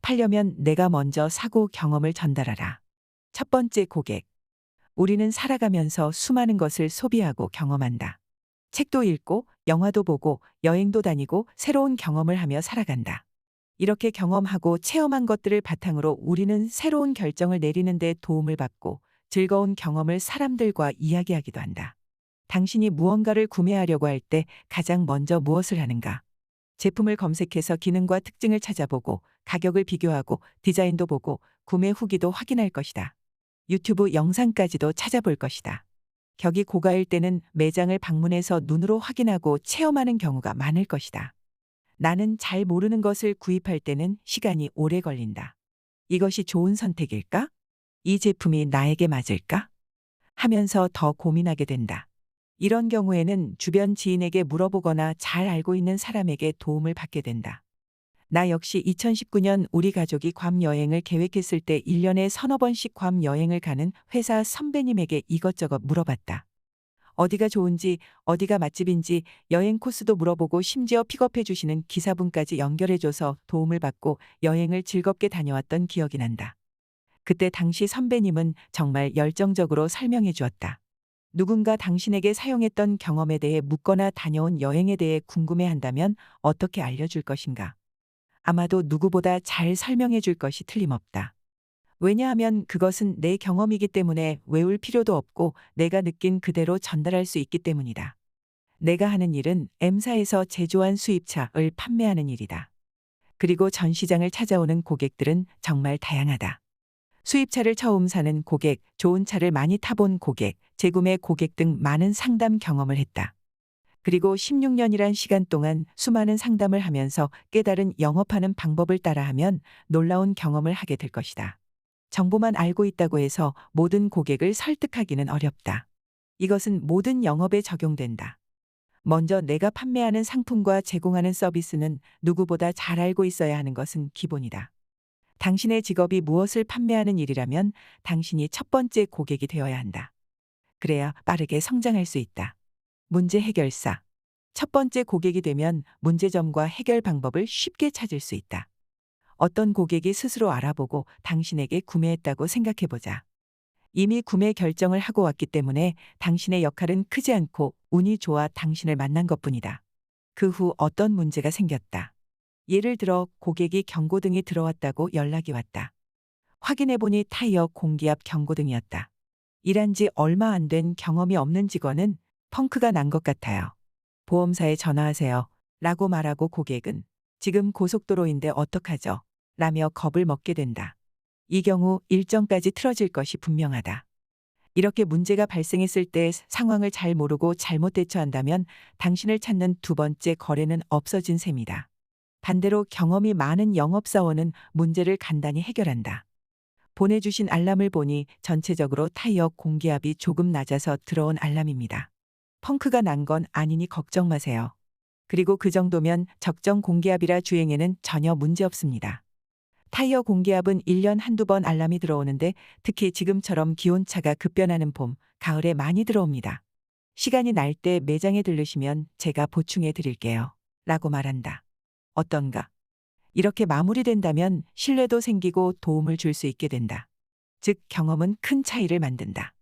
팔려면 내가 먼저 사고 경험을 전달하라. 첫 번째 고객. 우리는 살아가면서 수많은 것을 소비하고 경험한다. 책도 읽고, 영화도 보고, 여행도 다니고, 새로운 경험을 하며 살아간다. 이렇게 경험하고 체험한 것들을 바탕으로 우리는 새로운 결정을 내리는 데 도움을 받고 즐거운 경험을 사람들과 이야기하기도 한다. 당신이 무언가를 구매하려고 할 때 가장 먼저 무엇을 하는가? 제품을 검색해서 기능과 특징을 찾아보고 가격을 비교하고 디자인도 보고 구매 후기도 확인할 것이다. 유튜브 영상까지도 찾아볼 것이다. 격이 고가일 때는 매장을 방문해서 눈으로 확인하고 체험하는 경우가 많을 것이다. 나는 잘 모르는 것을 구입할 때는 시간이 오래 걸린다. 이것이 좋은 선택일까? 이 제품이 나에게 맞을까? 하면서 더 고민하게 된다. 이런 경우에는 주변 지인에게 물어보거나 잘 알고 있는 사람에게 도움을 받게 된다. 나 역시 2019년 우리 가족이 괌 여행을 계획했을 때 1년에 서너 번씩 괌 여행을 가는 회사 선배님에게 이것저것 물어봤다. 어디가 좋은지, 어디가 맛집인지 여행 코스도 물어보고 심지어 픽업해 주시는 기사분까지 연결해줘서 도움을 받고 여행을 즐겁게 다녀왔던 기억이 난다. 그때 당시 선배님은 정말 열정적으로 설명해 주었다. 누군가 당신에게 사용했던 경험에 대해 묻거나 다녀온 여행에 대해 궁금해한다면 어떻게 알려줄 것인가? 아마도 누구보다 잘 설명해 줄 것이 틀림없다. 왜냐하면 그것은 내 경험이기 때문에 외울 필요도 없고 내가 느낀 그대로 전달할 수 있기 때문이다. 내가 하는 일은 M사에서 제조한 수입차를 판매하는 일이다. 그리고 전시장을 찾아오는 고객들은 정말 다양하다. 수입차를 처음 사는 고객, 좋은 차를 많이 타본 고객, 재구매 고객 등 많은 상담 경험을 했다. 그리고 16년이란 시간 동안 수많은 상담을 하면서 깨달은 영업하는 방법을 따라하면 놀라운 경험을 하게 될 것이다. 정보만 알고 있다고 해서 모든 고객을 설득하기는 어렵다. 이것은 모든 영업에 적용된다. 먼저 내가 판매하는 상품과 제공하는 서비스는 누구보다 잘 알고 있어야 하는 것은 기본이다. 당신의 직업이 무엇을 판매하는 일이라면 당신이 첫 번째 고객이 되어야 한다. 그래야 빠르게 성장할 수 있다. 문제 해결사. 첫 번째 고객이 되면 문제점과 해결 방법을 쉽게 찾을 수 있다. 어떤 고객이 스스로 알아보고 당신에게 구매했다고 생각해보자. 이미 구매 결정을 하고 왔기 때문에 당신의 역할은 크지 않고 운이 좋아 당신을 만난 것뿐이다. 그 후 어떤 문제가 생겼다. 예를 들어 고객이 경고등이 들어왔다고 연락이 왔다. 확인해보니 타이어 공기압 경고등이었다. 일한 지 얼마 안 된 경험이 없는 직원은 펑크가 난 것 같아요. 보험사에 전화하세요. 라고 말하고 고객은 지금 고속도로인데 어떡하죠? 라며 겁을 먹게 된다. 이 경우 일정까지 틀어질 것이 분명하다. 이렇게 문제가 발생했을 때 상황을 잘 모르고 잘못 대처한다면 당신을 찾는 두 번째 거래는 없어진 셈이다. 반대로 경험이 많은 영업사원은 문제를 간단히 해결한다. 보내주신 알람을 보니 전체적으로 타이어 공기압이 조금 낮아서 들어온 알람입니다. 펑크가 난 건 아니니 걱정 마세요. 그리고 그 정도면 적정 공기압이라 주행에는 전혀 문제 없습니다. 타이어 공기압은 1년 한두 번 알람이 들어오는데 특히 지금처럼 기온차가 급변하는 봄, 가을에 많이 들어옵니다. 시간이 날 때 매장에 들르시면 제가 보충해 드릴게요. 라고 말한다. 어떤가? 이렇게 마무리된다면 신뢰도 생기고 도움을 줄 수 있게 된다. 즉, 경험은 큰 차이를 만든다.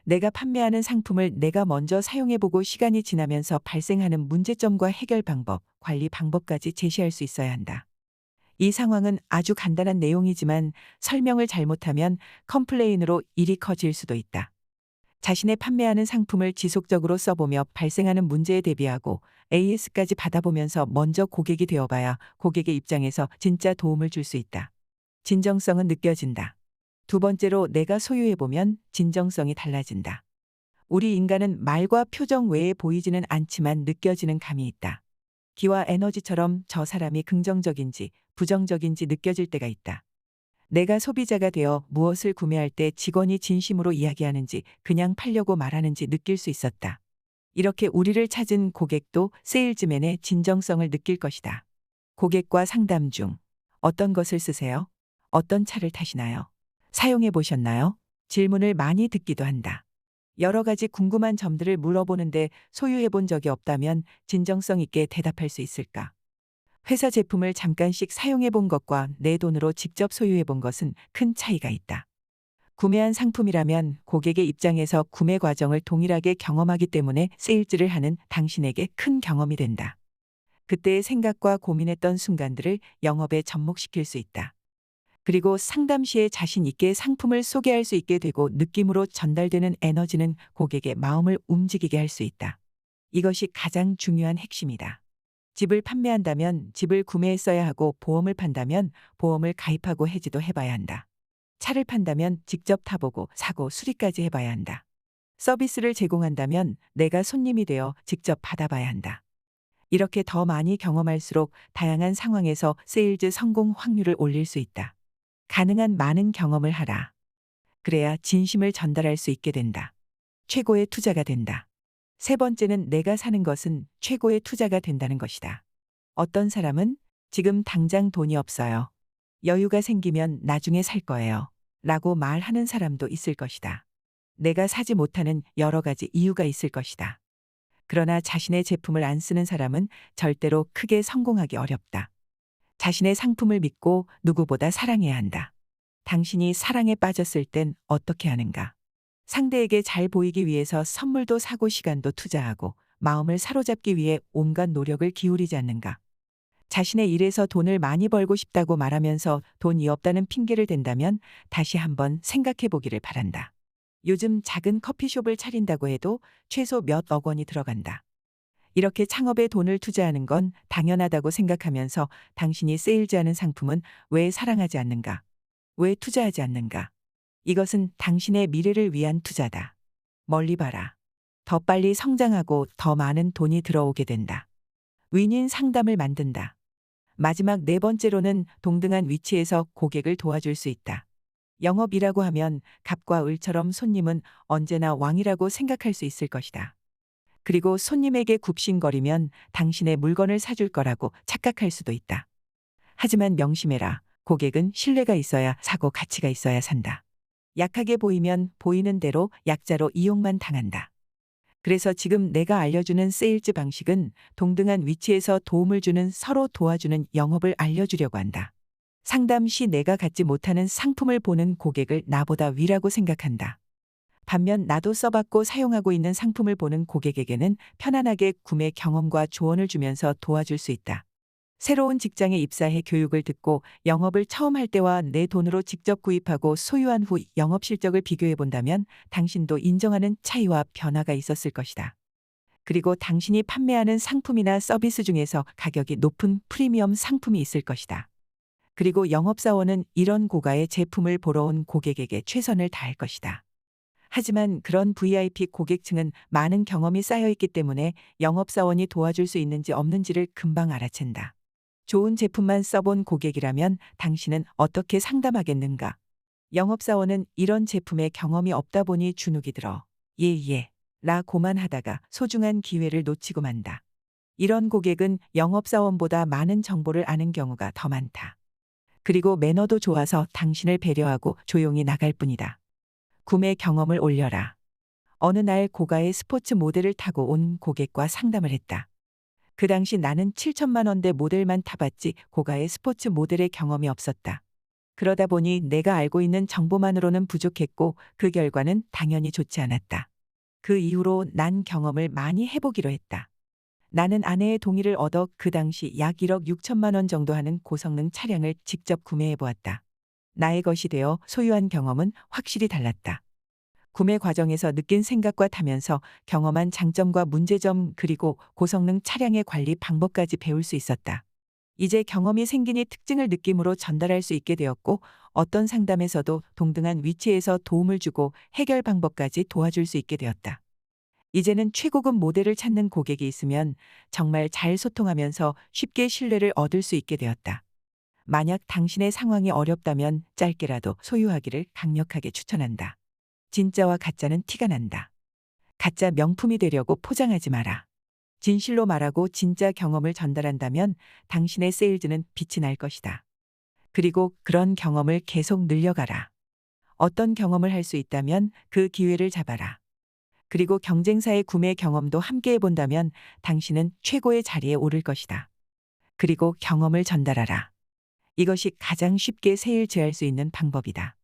내가 판매하는 상품을 내가 먼저 사용해보고 시간이 지나면서 발생하는 문제점과 해결 방법, 관리 방법까지 제시할 수 있어야 한다. 이 상황은 아주 간단한 내용이지만 설명을 잘못하면 컴플레인으로 일이 커질 수도 있다. 자신의 판매하는 상품을 지속적으로 써보며 발생하는 문제에 대비하고 AS까지 받아보면서 먼저 고객이 되어봐야 고객의 입장에서 진짜 도움을 줄 수 있다. 진정성은 느껴진다. 두 번째로 내가 소유해보면 진정성이 달라진다. 우리 인간은 말과 표정 외에 보이지는 않지만 느껴지는 감이 있다. 기와 에너지처럼 저 사람이 긍정적인지 부정적인지 느껴질 때가 있다. 내가 소비자가 되어 무엇을 구매할 때 직원이 진심으로 이야기하는지 그냥 팔려고 말하는지 느낄 수 있었다. 이렇게 우리를 찾은 고객도 세일즈맨의 진정성을 느낄 것이다. 고객과 상담 중 어떤 것을 쓰세요? 어떤 차를 타시나요? 사용해 보셨나요? 질문을 많이 듣기도 한다. 여러 가지 궁금한 점들을 물어보는데 소유해 본 적이 없다면 진정성 있게 대답할 수 있을까? 회사 제품을 잠깐씩 사용해 본 것과 내 돈으로 직접 소유해 본 것은 큰 차이가 있다. 구매한 상품이라면 고객의 입장에서 구매 과정을 동일하게 경험하기 때문에 세일즈를 하는 당신에게 큰 경험이 된다. 그때의 생각과 고민했던 순간들을 영업에 접목시킬 수 있다. 그리고 상담 시에 자신 있게 상품을 소개할 수 있게 되고 느낌으로 전달되는 에너지는 고객의 마음을 움직이게 할 수 있다. 이것이 가장 중요한 핵심이다. 집을 판매한다면 집을 구매했어야 하고 보험을 판다면 보험을 가입하고 해지도 해봐야 한다. 차를 판다면 직접 타보고 사고 수리까지 해봐야 한다. 서비스를 제공한다면 내가 손님이 되어 직접 받아봐야 한다. 이렇게 더 많이 경험할수록 다양한 상황에서 세일즈 성공 확률을 올릴 수 있다. 가능한 많은 경험을 하라. 그래야 진심을 전달할 수 있게 된다. 최고의 투자가 된다. 세 번째는 내가 사는 것은 최고의 투자가 된다는 것이다. 어떤 사람은 지금 당장 돈이 없어요. 여유가 생기면 나중에 살 거예요. 라고 말하는 사람도 있을 것이다. 내가 사지 못하는 여러 가지 이유가 있을 것이다. 그러나 자신의 제품을 안 쓰는 사람은 절대로 크게 성공하기 어렵다. 자신의 상품을 믿고 누구보다 사랑해야 한다. 당신이 사랑에 빠졌을 땐 어떻게 하는가? 상대에게 잘 보이기 위해서 선물도 사고 시간도 투자하고 마음을 사로잡기 위해 온갖 노력을 기울이지 않는가? 자신의 일에서 돈을 많이 벌고 싶다고 말하면서 돈이 없다는 핑계를 댄다면 다시 한번 생각해 보기를 바란다. 요즘 작은 커피숍을 차린다고 해도 최소 몇억 원이 들어간다. 이렇게 창업에 돈을 투자하는 건 당연하다고 생각하면서 당신이 세일즈하는 상품은 왜 사랑하지 않는가? 왜 투자하지 않는가? 이것은 당신의 미래를 위한 투자다. 멀리 봐라. 더 빨리 성장하고 더 많은 돈이 들어오게 된다. 윈윈 상담을 만든다. 마지막 네 번째로는 동등한 위치에서 고객을 도와줄 수 있다. 영업이라고 하면 갑과 을처럼 손님은 언제나 왕이라고 생각할 수 있을 것이다. 그리고 손님에게 굽신거리면 당신의 물건을 사줄 거라고 착각할 수도 있다. 하지만 명심해라. 고객은 신뢰가 있어야 사고 가치가 있어야 산다. 약하게 보이면 보이는 대로 약자로 이용만 당한다. 그래서 지금 내가 알려주는 세일즈 방식은 동등한 위치에서 도움을 주는 서로 도와주는 영업을 알려주려고 한다. 상담 시 내가 갖지 못하는 상품을 보는 고객을 나보다 위라고 생각한다. 반면 나도 써봤고 사용하고 있는 상품을 보는 고객에게는 편안하게 구매 경험과 조언을 주면서 도와줄 수 있다. 새로운 직장에 입사해 교육을 듣고 영업을 처음 할 때와 내 돈으로 직접 구입하고 소유한 후 영업 실적을 비교해 본다면 당신도 인정하는 차이와 변화가 있었을 것이다. 그리고 당신이 판매하는 상품이나 서비스 중에서 가격이 높은 프리미엄 상품이 있을 것이다. 그리고 영업사원은 이런 고가의 제품을 보러 온 고객에게 최선을 다할 것이다. 하지만 그런 VIP 고객층은 많은 경험이 쌓여 있기 때문에 영업사원이 도와줄 수 있는지 없는지를 금방 알아챈다. 좋은 제품만 써본 고객이라면 당신은 어떻게 상담하겠는가? 영업사원은 이런 제품에 경험이 없다 보니 주눅이 들어 예, 라고만 하다가 소중한 기회를 놓치고 만다. 이런 고객은 영업사원보다 많은 정보를 아는 경우가 더 많다. 그리고 매너도 좋아서 당신을 배려하고 조용히 나갈 뿐이다. 구매 경험을 올려라. 어느 날 고가의 스포츠 모델을 타고 온 고객과 상담을 했다. 그 당시 나는 7천만 원대 모델만 타봤지 고가의 스포츠 모델의 경험이 없었다. 그러다 보니 내가 알고 있는 정보만으로는 부족했고 그 결과는 당연히 좋지 않았다. 그 이후로 난 경험을 많이 해보기로 했다. 나는 아내의 동의를 얻어 그 당시 약 1억 6천만 원 정도 하는 고성능 차량을 직접 구매해 보았다. 나의 것이 되어 소유한 경험은 확실히 달랐다. 구매 과정에서 느낀 생각과 타면서 경험한 장점과 문제점 그리고 고성능 차량의 관리 방법까지 배울 수 있었다. 이제 경험이 생기니 특징을 느낌으로 전달할 수 있게 되었고 어떤 상담에서도 동등한 위치에서 도움을 주고 해결 방법까지 도와줄 수 있게 되었다. 이제는 최고급 모델을 찾는 고객이 있으면 정말 잘 소통하면서 쉽게 신뢰를 얻을 수 있게 되었다. 만약 당신의 상황이 어렵다면 짧게라도 소유하기를 강력하게 추천한다. 진짜와 가짜는 티가 난다. 가짜 명품이 되려고 포장하지 마라. 진실로 말하고 진짜 경험을 전달한다면 당신의 세일즈는 빛이 날 것이다. 그리고 그런 경험을 계속 늘려가라. 어떤 경험을 할 수 있다면 그 기회를 잡아라. 그리고 경쟁사의 구매 경험도 함께 해본다면 당신은 최고의 자리에 오를 것이다. 그리고 경험을 전달하라. 이것이 가장 쉽게 세일즈할 수 있는 방법이다.